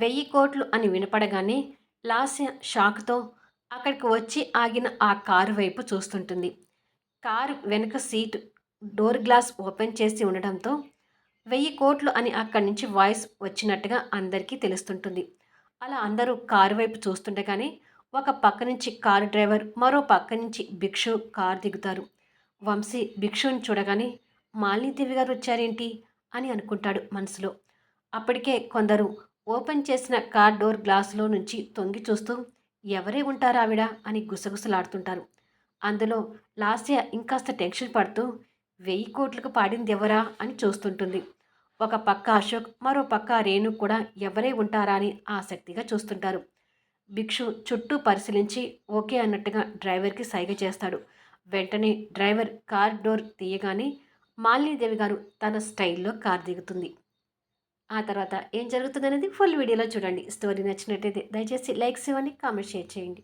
1000 కోట్లు అని వినపడగానే లాస్య షాక్‌తో అక్కడికి వచ్చి ఆగిన ఆ కారు వైపు చూస్తుంటుంది. కారు వెనక సీటు డోర్ గ్లాస్ ఓపెన్ చేసి ఉండడంతో 1000 కోట్లు అని అక్కడి నుంచి వాయిస్ వచ్చినట్టుగా అందరికీ తెలుస్తుంటుంది. అలా అందరూ కారు వైపు చూస్తుండగానే ఒక పక్క నుంచి కారు డ్రైవర్, మరో పక్క నుంచి భిక్షు కారు దిగుతారు. వంశీ భిక్షుని చూడగానే మాలినీదేవి గారు వచ్చారేంటి అని అనుకుంటాడు మనసులో. అప్పటికే కొందరు ఓపెన్ చేసిన కార్ డోర్ గ్లాసులో నుంచి తొంగి చూస్తూ ఎవరే ఉంటారావిడ అని గుసగుసలాడుతుంటారు. అందులో లాస్య ఇంకాస్త టెన్షన్ పడుతూ 1000 కోట్లకు పాడిందెవరా అని చూస్తుంటుంది. ఒక పక్క అశోక్, మరో పక్క రేణు కూడా ఎవరే ఉంటారా అని ఆసక్తిగా చూస్తుంటారు. భిక్షు చుట్టూ పరిశీలించి ఓకే అన్నట్టుగా డ్రైవర్కి సైగ చేస్తాడు. వెంటనే డ్రైవర్ కార్ డోర్ తీయగానే మాలినీదేవి గారు తన స్టైల్లో కార్ దిగుతుంది. ఆ తర్వాత ఏం జరుగుతుందనేది ఫుల్ వీడియోలో చూడండి. స్టోరీ నచ్చినట్టయితే దయచేసి లైక్స్ ఇవ్వండి, కామెంట్ షేర్ చేయండి.